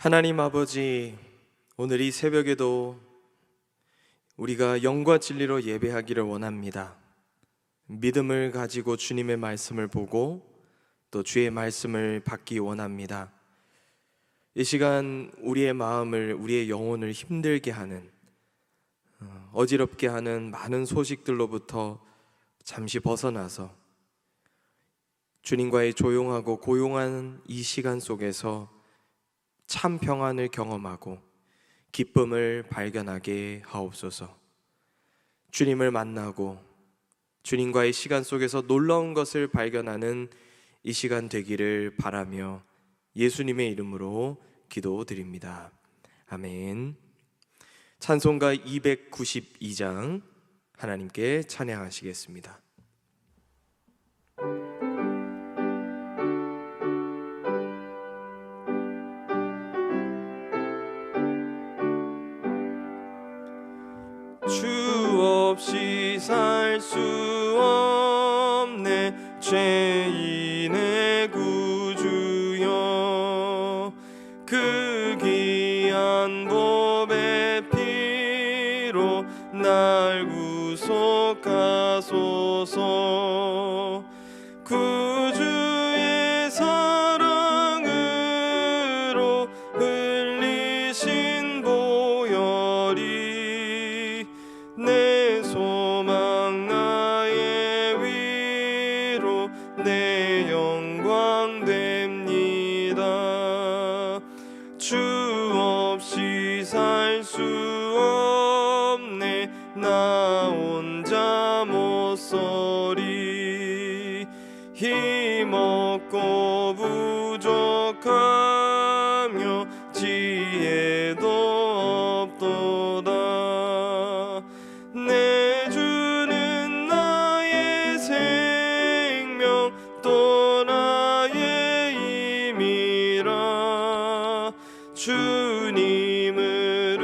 하나님 아버지, 오늘 이 새벽에도 우리가 영과 진리로 예배하기를 원합니다. 믿음을 가지고 주님의 말씀을 보고 또 주의 말씀을 받기 원합니다. 이 시간 우리의 마음을, 우리의 영혼을 힘들게 하는, 어지럽게 하는 많은 소식들로부터 잠시 벗어나서 주님과의 조용하고 고용한 이 시간 속에서 참 평안을 경험하고 기쁨을 발견하게 하옵소서. 주님을 만나고 주님과의 시간 속에서 놀라운 것을 발견하는 이 시간 되기를 바라며 예수님의 이름으로 기도드립니다. 아멘. 찬송가 292장 하나님께 찬양하시겠습니다. 주 없이 살 수 없네 죄인의 구주여, 그 귀한 보배 피로 날 구속하소서. 구주의 사랑으로 흘리신 보혈이 내 소망 나의 위로 내 영광 됩니다. 주 없이 살 수 없네 나 혼자 못 서리. 힘없고 부족하며 지혜도 없도다. 내 주는 나의 생명 또 나의 힘이라. 주님을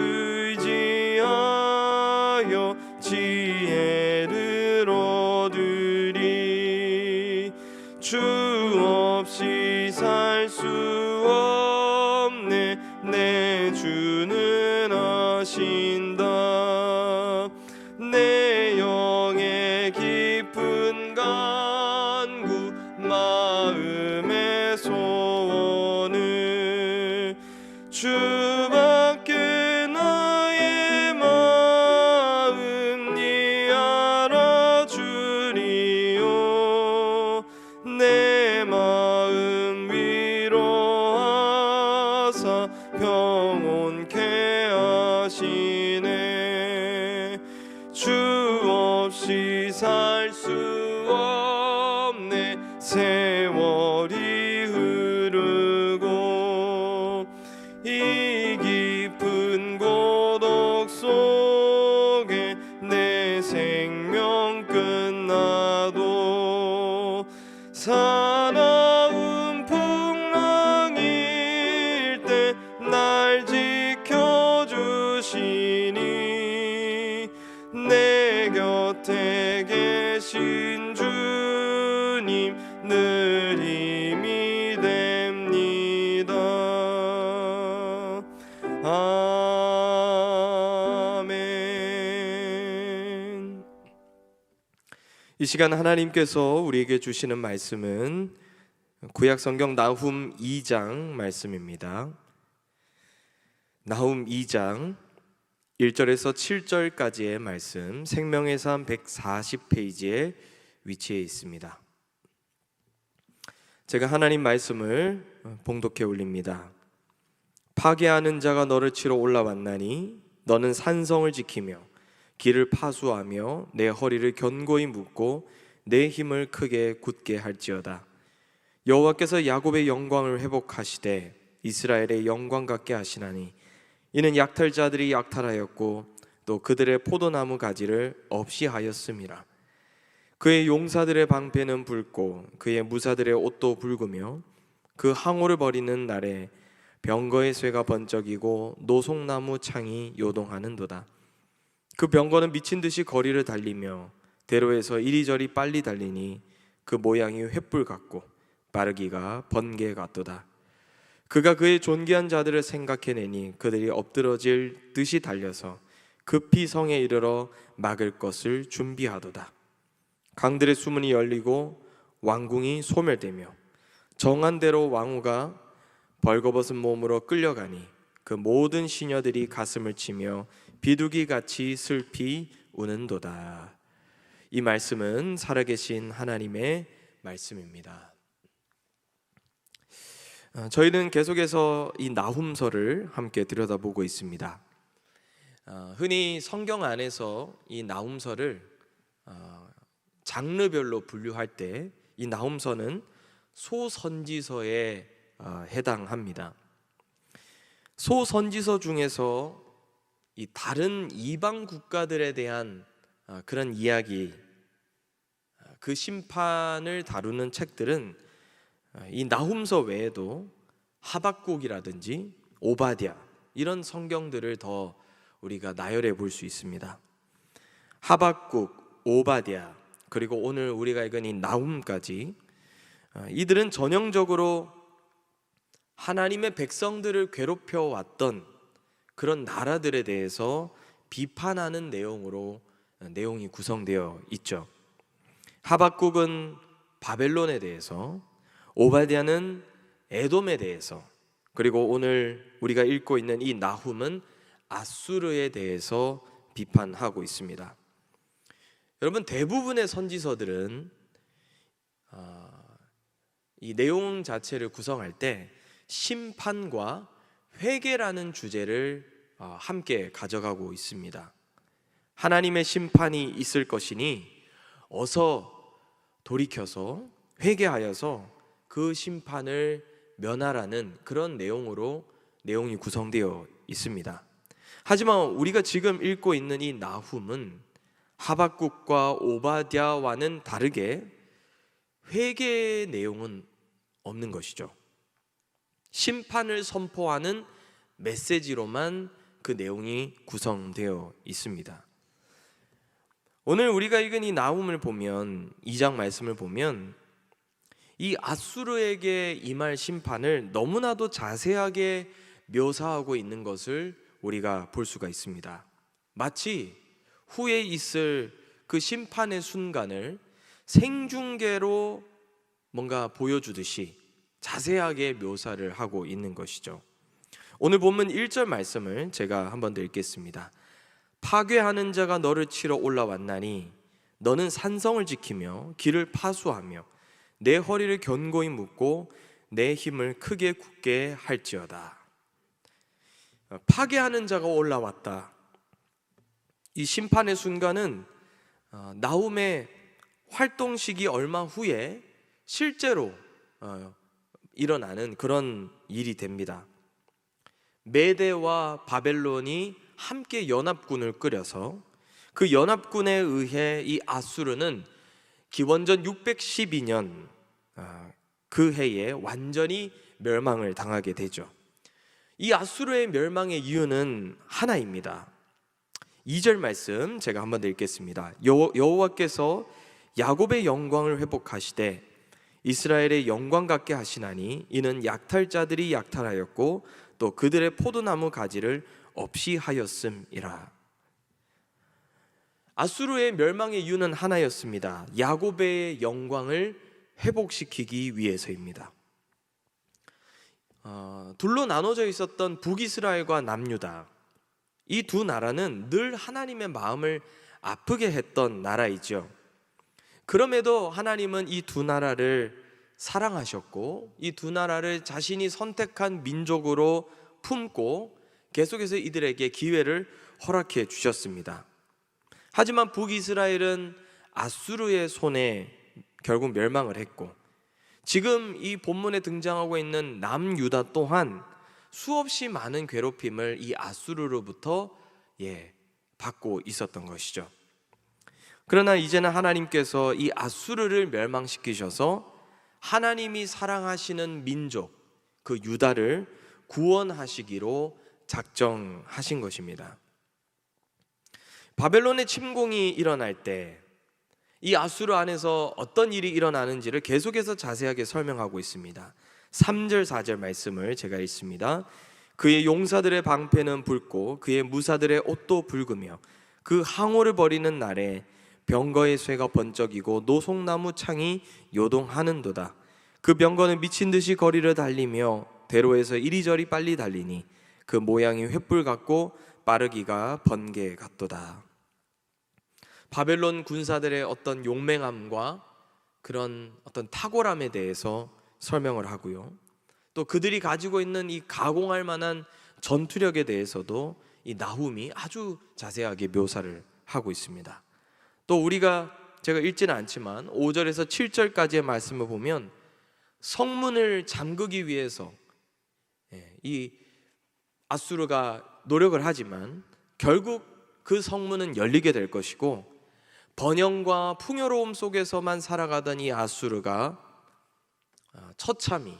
의지하여 지혜를 얻으리. 주 없이 살 수 없네 내 주는 아신다. 내 영의 깊은 간구 마음의 소원을 주밖에 나의 마음 니 알아주리요. 내 마음 위로하사 평온케 하시네. 주 없이 살 수 없네 세월이 흐르고 이 깊은 고독 속에 내 생명 끝나도 사나운 풍랑일 때 날 지켜주시니 내 곁에 계신 주님 늘 힘이 됩니다. 아멘. 이 시간 하나님께서 우리에게 주시는 말씀은 구약 성경 나훔 2장 말씀입니다. 나훔 2장 1절에서 7절까지의 말씀, 생명의 삶 140페이지에 위치해 있습니다. 제가 하나님 말씀을 봉독해 올립니다. 파괴하는 자가 너를 치러 올라왔나니 너는 산성을 지키며 길을 파수하며 내 허리를 견고히 묶고 내 힘을 크게 굳게 할지어다. 여호와께서 야곱의 영광을 회복하시되 이스라엘의 영광 같게 하시나니 이는 약탈자들이 약탈하였고 또 그들의 포도나무 가지를 없이 하였음이라. 그의 용사들의 방패는 붉고 그의 무사들의 옷도 붉으며 그 항오를 버리는 날에 병거의 쇠가 번쩍이고 노송나무 창이 요동하는도다. 그 병거는 미친 듯이 거리를 달리며 대로에서 이리저리 빨리 달리니 그 모양이 횃불 같고 빠르기가 번개 같도다. 그가 그의 존귀한 자들을 생각해내니 그들이 엎드러질 듯이 달려서 급히 성에 이르러 막을 것을 준비하도다. 강들의 수문이 열리고 왕궁이 소멸되며 정한 대로 왕후가 벌거벗은 몸으로 끌려가니 그 모든 시녀들이 가슴을 치며 비둘기같이 슬피 우는도다. 이 말씀은 살아계신 하나님의 말씀입니다. 저희는 계속해서 이 나훔서를 함께 들여다보고 있습니다. 흔히 성경 안에서 이 나훔서를 장르별로 분류할 때 이 나훔서는 소선지서에 해당합니다. 소선지서 중에서 이 다른 이방 국가들에 대한 그런 이야기, 그 심판을 다루는 책들은 이 나훔서 외에도 하박국이라든지 오바댜 이런 성경들을 더 우리가 나열해 볼 수 있습니다. 하박국, 오바댜, 그리고 오늘 우리가 읽은 이 나훔까지, 이들은 전형적으로 하나님의 백성들을 괴롭혀 왔던 그런 나라들에 대해서 비판하는 내용이 구성되어 있죠. 하박국은 바벨론에 대해서, 오바댜는 에돔에 대해서, 그리고 오늘 우리가 읽고 있는 이 나훔은 아수르에 대해서 비판하고 있습니다. 여러분, 대부분의 선지서들은 이 내용 자체를 구성할 때 심판과 회개라는 주제를 함께 가져가고 있습니다. 하나님의 심판이 있을 것이니 어서 돌이켜서 회개하여서 그 심판을 면하라는 그런 내용이 구성되어 있습니다. 하지만 우리가 지금 읽고 있는 이 나훔은 하박국과 오바댜와는 다르게 회개의 내용은 없는 것이죠. 심판을 선포하는 메시지로만 그 내용이 구성되어 있습니다. 오늘 우리가 읽은 이 나훔을 보면, 2장 말씀을 보면 이 아수르에게 임할 심판을 너무나도 자세하게 묘사하고 있는 것을 우리가 볼 수가 있습니다. 마치 후에 있을 그 심판의 순간을 생중계로 뭔가 보여주듯이 자세하게 묘사를 하고 있는 것이죠. 오늘 본문 1절 말씀을 제가 한번 더 읽겠습니다. 파괴하는 자가 너를 치러 올라왔나니 너는 산성을 지키며 길을 파수하며 내 허리를 견고히 묶고 내 힘을 크게 굳게 할지어다. 파괴하는 자가 올라왔다. 이 심판의 순간은 나훔의 활동 시기 얼마 후에 실제로 일어나는 그런 일이 됩니다. 메대와 바벨론이 함께 연합군을 꾸려서 그 연합군에 의해 이 아수르는 기원전 612년 그 해에 완전히 멸망을 당하게 되죠. 이 아수르의 멸망의 이유는 하나입니다. 2절 말씀 제가 한번 더 읽겠습니다. 여호와께서 야곱의 영광을 회복하시되 이스라엘의 영광 같게 하시나니 이는 약탈자들이 약탈하였고 또 그들의 포도나무 가지를 없이 하였음이라. 아수르의 멸망의 이유는 하나였습니다. 야곱의 영광을 회복시키기 위해서입니다. 둘로 나눠져 있었던 북이스라엘과 남유다, 이 두 나라는 늘 하나님의 마음을 아프게 했던 나라이죠. 그럼에도 하나님은 이 두 나라를 사랑하셨고 이 두 나라를 자신이 선택한 민족으로 품고 계속해서 이들에게 기회를 허락해 주셨습니다. 하지만 북이스라엘은 아수르의 손에 결국 멸망을 했고, 지금 이 본문에 등장하고 있는 남유다 또한 수없이 많은 괴롭힘을 이 아수르로부터 받고 있었던 것이죠. 그러나 이제는 하나님께서 이 아수르를 멸망시키셔서 하나님이 사랑하시는 민족, 그 유다를 구원하시기로 작정하신 것입니다. 바벨론의 침공이 일어날 때 이 아수르 안에서 어떤 일이 일어나는지를 계속해서 자세하게 설명하고 있습니다. 3절 4절 말씀을 제가 읽습니다. 그의 용사들의 방패는 붉고 그의 무사들의 옷도 붉으며 그 항오를 버리는 날에 병거의 쇠가 번쩍이고 노송나무 창이 요동하는도다. 그 병거는 미친 듯이 거리를 달리며 대로에서 이리저리 빨리 달리니 그 모양이 횃불 같고 빠르기가 번개 같도다. 바벨론 군사들의 어떤 용맹함과 그런 어떤 탁월함에 대해서 설명을 하고요, 또 그들이 가지고 있는 이 가공할 만한 전투력에 대해서도 이 나훔이 아주 자세하게 묘사를 하고 있습니다. 또 우리가 제가 읽지는 않지만 5절에서 7절까지의 말씀을 보면 성문을 잠그기 위해서 이 아수르가 노력을 하지만 결국 그 성문은 열리게 될 것이고, 번영과 풍요로움 속에서만 살아가던 이 아수르가 처참히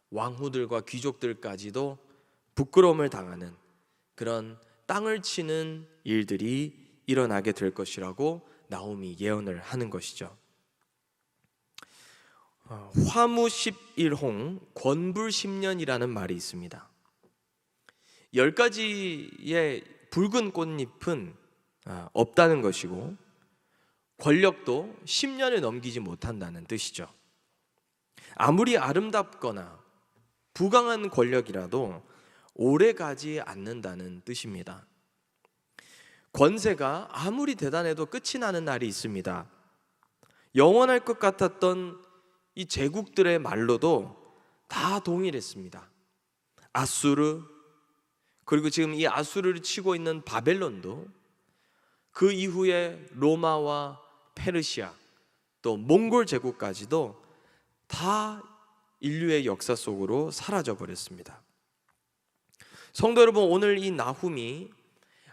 왕후들과 귀족들까지도 부끄러움을 당하는 그런 땅을 치는 일들이 일어나게 될 것이라고 나훔이 예언을 하는 것이죠. 화무 11홍 권불 10년이라는 말이 있습니다. 10가지의 붉은 꽃잎은 없다는 것이고, 권력도 10년을 넘기지 못한다는 뜻이죠. 아무리 아름답거나 부강한 권력이라도 오래 가지 않는다는 뜻입니다. 권세가 아무리 대단해도 끝이 나는 날이 있습니다. 영원할 것 같았던 이 제국들의 말로도 다 동일했습니다. 아수르, 그리고 지금 이 아수르를 치고 있는 바벨론도, 그 이후에 로마와 페르시아, 또 몽골 제국까지도 다 인류의 역사 속으로 사라져 버렸습니다. 성도 여러분, 오늘 이 나훔이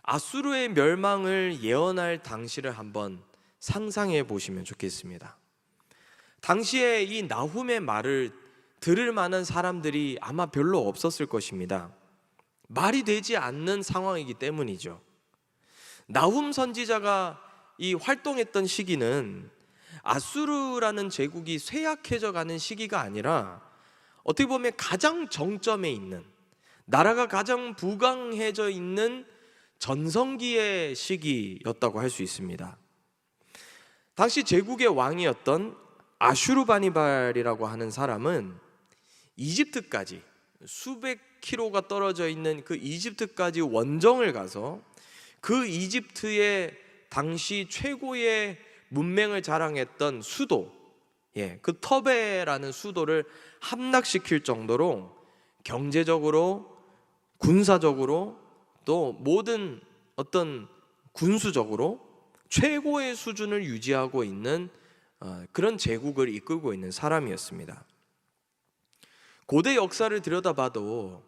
아수르의 멸망을 예언할 당시를 한번 상상해 보시면 좋겠습니다. 당시에 이 나훔의 말을 들을 만한 사람들이 아마 별로 없었을 것입니다. 말이 되지 않는 상황이기 때문이죠. 나훔 선지자가 이 활동했던 시기는 아수르라는 제국이 쇠약해져 가는 시기가 아니라 어떻게 보면 가장 정점에 있는, 나라가 가장 부강해져 있는 전성기의 시기였다고 할 수 있습니다. 당시 제국의 왕이었던 아슈르바니발이라고 하는 사람은 이집트까지, 수백 킬로가 떨어져 있는 그 이집트까지 원정을 가서 그 이집트의 당시 최고의 문명을 자랑했던 수도, 그 터베라는 수도를 함락시킬 정도로 경제적으로, 군사적으로, 또 모든 어떤 군수적으로 최고의 수준을 유지하고 있는 그런 제국을 이끌고 있는 사람이었습니다. 고대 역사를 들여다봐도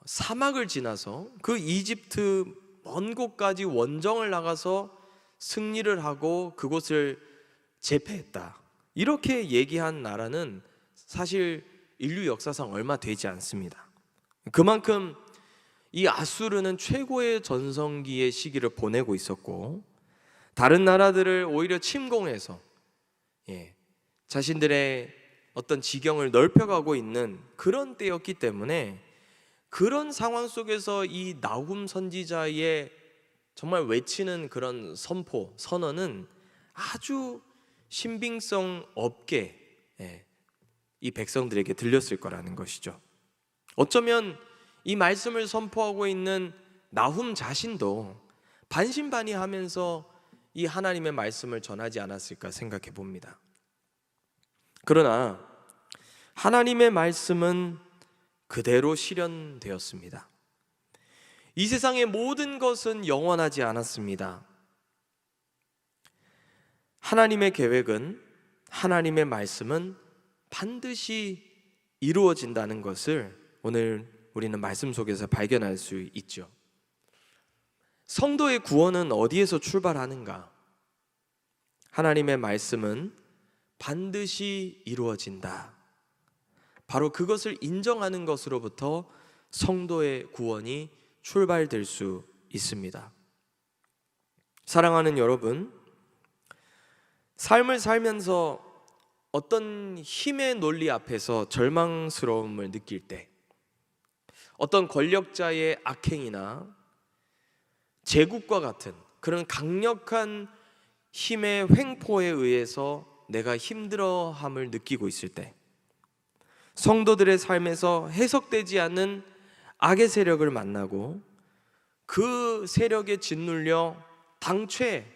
사막을 지나서 그 이집트 먼 곳까지 원정을 나가서 승리를 하고 그곳을 제패했다, 이렇게 얘기한 나라는 사실 인류 역사상 얼마 되지 않습니다. 그만큼 이 아수르는 최고의 전성기의 시기를 보내고 있었고, 다른 나라들을 오히려 침공해서 자신들의 어떤 지경을 넓혀가고 있는 그런 때였기 때문에, 그런 상황 속에서 이 나훔 선지자의 정말 외치는 그런 선포, 선언은 아주 신빙성 없게 이 백성들에게 들렸을 거라는 것이죠. 어쩌면 이 말씀을 선포하고 있는 나훔 자신도 반신반의하면서 이 하나님의 말씀을 전하지 않았을까 생각해 봅니다. 그러나 하나님의 말씀은 그대로 실현되었습니다. 이 세상의 모든 것은 영원하지 않았습니다. 하나님의 계획은, 하나님의 말씀은 반드시 이루어진다는 것을 오늘 우리는 말씀 속에서 발견할 수 있죠. 성도의 구원은 어디에서 출발하는가? 하나님의 말씀은 반드시 이루어진다. 바로 그것을 인정하는 것으로부터 성도의 구원이 출발될 수 있습니다. 사랑하는 여러분, 삶을 살면서 어떤 힘의 논리 앞에서 절망스러움을 느낄 때, 어떤 권력자의 악행이나 제국과 같은 그런 강력한 힘의 횡포에 의해서 내가 힘들어함을 느끼고 있을 때, 성도들의 삶에서 해석되지 않는 악의 세력을 만나고 그 세력에 짓눌려 당최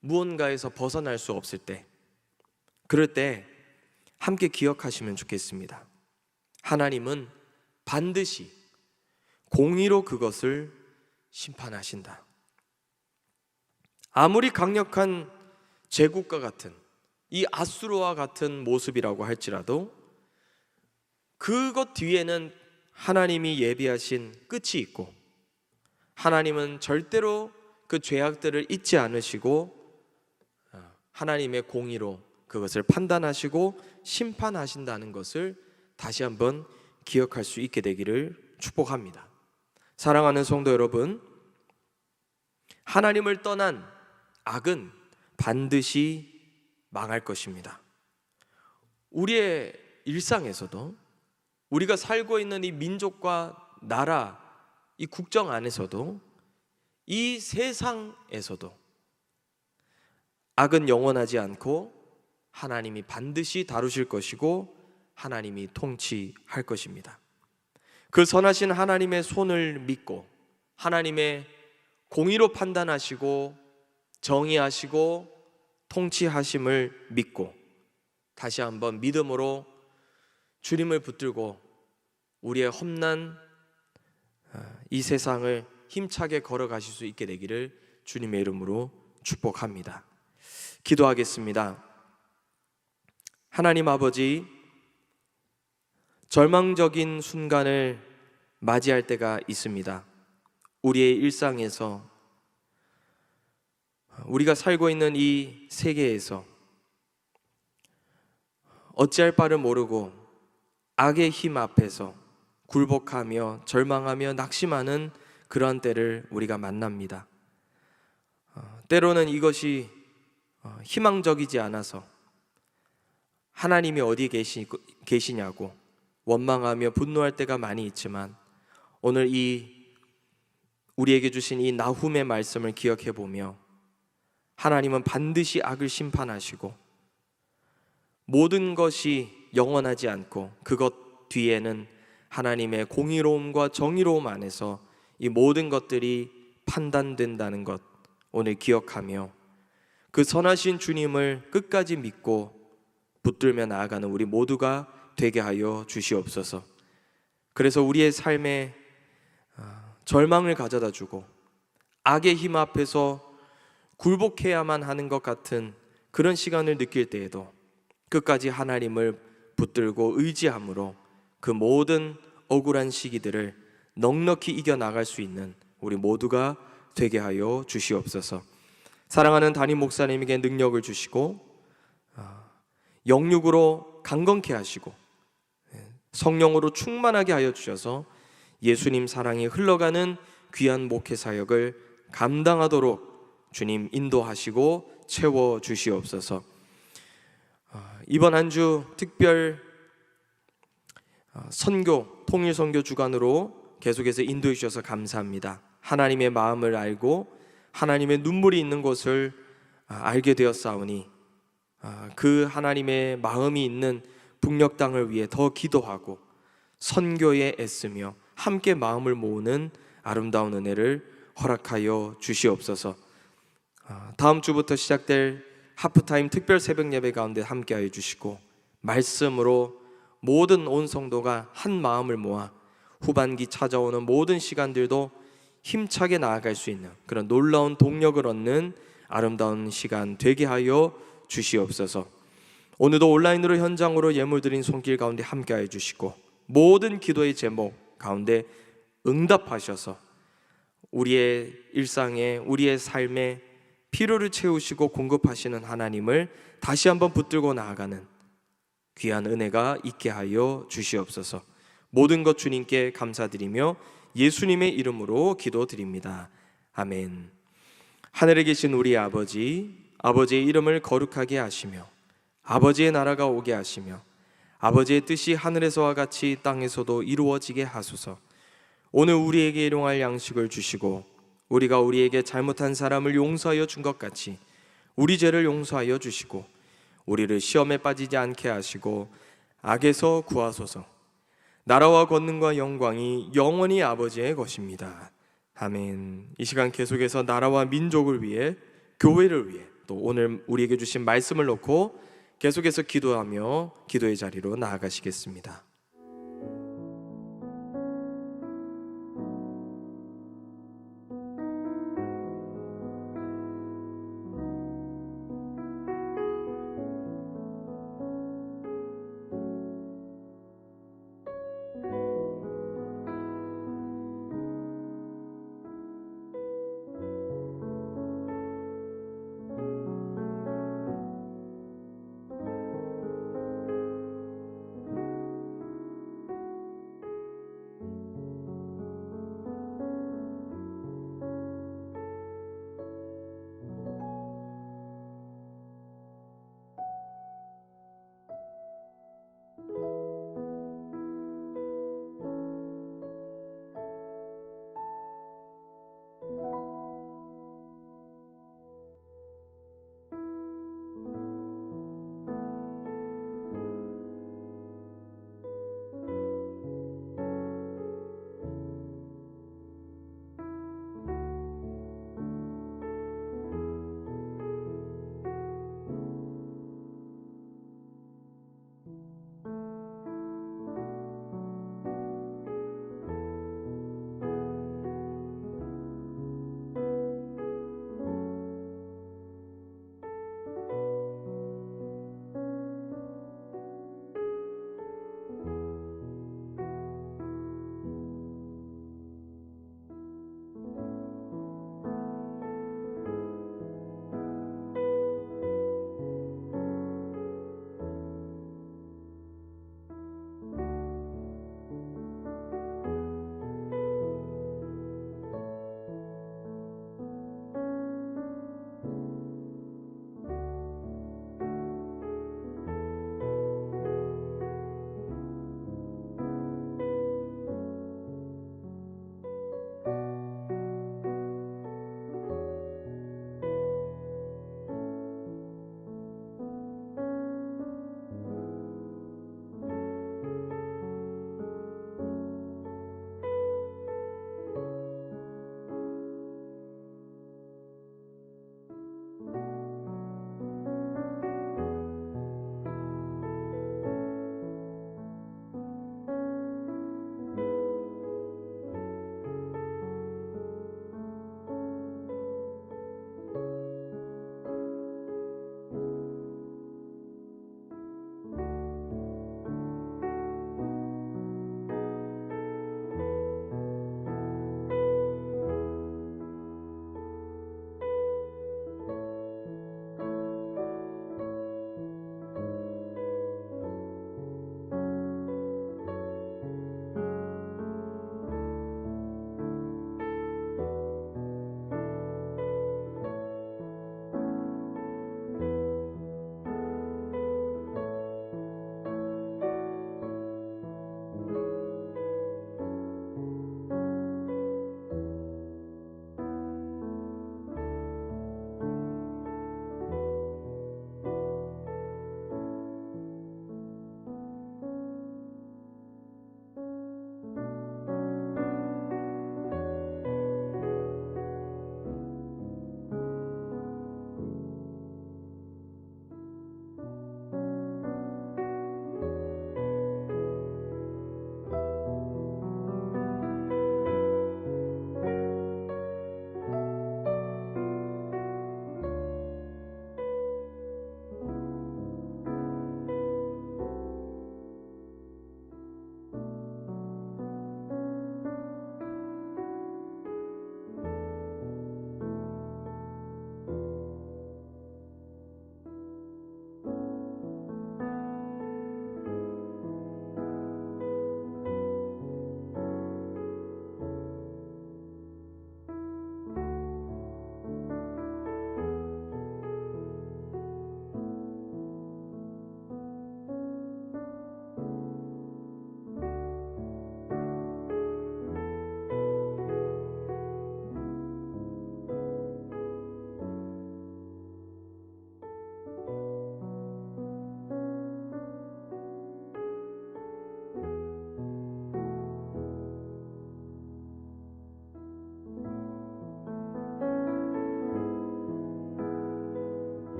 무언가에서 벗어날 수 없을 때, 그럴 때 함께 기억하시면 좋겠습니다. 하나님은 반드시 공의로 그것을 심판하신다. 아무리 강력한 제국과 같은 이 아수르와 같은 모습이라고 할지라도 그것 뒤에는 하나님이 예비하신 끝이 있고, 하나님은 절대로 그 죄악들을 잊지 않으시고 하나님의 공의로 그것을 판단하시고 심판하신다는 것을 다시 한번 기억할 수 있게 되기를 축복합니다. 사랑하는 성도 여러분, 하나님을 떠난 악은 반드시 망할 것입니다. 우리의 일상에서도, 우리가 살고 있는 이 민족과 나라, 이 국정 안에서도, 이 세상에서도 악은 영원하지 않고 하나님이 반드시 다루실 것이고 하나님이 통치할 것입니다. 그 선하신 하나님의 손을 믿고 하나님의 공의로 판단하시고 정의하시고 통치하심을 믿고 다시 한번 믿음으로 주님을 붙들고 우리의 험난 이 세상을 힘차게 걸어가실 수 있게 되기를 주님의 이름으로 축복합니다. 기도하겠습니다. 하나님 아버지, 절망적인 순간을 맞이할 때가 있습니다. 우리의 일상에서, 우리가 살고 있는 이 세계에서 어찌할 바를 모르고 악의 힘 앞에서 굴복하며 절망하며 낙심하는 그러한 때를 우리가 만납니다. 때로는 이것이 희망적이지 않아서 하나님이 어디 계시냐고 원망하며 분노할 때가 많이 있지만, 오늘 이 우리에게 주신 이 나훔의 말씀을 기억해 보며 하나님은 반드시 악을 심판하시고 모든 것이 영원하지 않고 그것 뒤에는 하나님의 공의로움과 정의로움 안에서 이 모든 것들이 판단된다는 것 오늘 기억하며 그 선하신 주님을 끝까지 믿고 붙들며 나아가는 우리 모두가 되게 하여 주시옵소서. 그래서 우리의 삶에 절망을 가져다 주고 악의 힘 앞에서 굴복해야만 하는 것 같은 그런 시간을 느낄 때에도 끝까지 하나님을 붙들고 의지함으로 그 모든 억울한 시기들을 넉넉히 이겨나갈 수 있는 우리 모두가 되게 하여 주시옵소서. 사랑하는 담임 목사님에게 능력을 주시고 영육으로 강건케 하시고 성령으로 충만하게 하여 주셔서 예수님 사랑이 흘러가는 귀한 목회 사역을 감당하도록 주님 인도하시고 채워 주시옵소서. 이번 한 주 특별 선교, 통일 선교 주간으로 계속해서 인도해 주셔서 감사합니다. 하나님의 마음을 알고 하나님의 눈물이 있는 곳을 알게 되었사오니 그 하나님의 마음이 있는 북녘 땅을 위해 더 기도하고 선교에 애쓰며 함께 마음을 모으는 아름다운 은혜를 허락하여 주시옵소서. 다음 주부터 시작될 하프타임 특별 새벽 예배 가운데 함께하여 주시고 말씀으로 모든 온 성도가 한 마음을 모아 후반기 찾아오는 모든 시간들도 힘차게 나아갈 수 있는 그런 놀라운 동력을 얻는 아름다운 시간 되게 하여 주시옵소서. 오늘도 온라인으로 현장으로 예물 드린 손길 가운데 함께하여 주시고 모든 기도의 제목 가운데 응답하셔서 우리의 일상에 우리의 삶에 필요를 채우시고 공급하시는 하나님을 다시 한번 붙들고 나아가는 귀한 은혜가 있게 하여 주시옵소서. 모든 것 주님께 감사드리며 예수님의 이름으로 기도드립니다. 아멘. 하늘에 계신 우리 아버지, 아버지의 이름을 거룩하게 하시며 아버지의 나라가 오게 하시며 아버지의 뜻이 하늘에서와 같이 땅에서도 이루어지게 하소서. 오늘 우리에게 일용할 양식을 주시고 우리가 우리에게 잘못한 사람을 용서하여 준 것 같이 우리 죄를 용서하여 주시고 우리를 시험에 빠지지 않게 하시고 악에서 구하소서. 나라와 권능과 영광이 영원히 아버지의 것입니다. 아멘. 이 시간 계속해서 나라와 민족을 위해, 교회를 위해, 또 오늘 우리에게 주신 말씀을 놓고 계속해서 기도하며 기도의 자리로 나아가시겠습니다.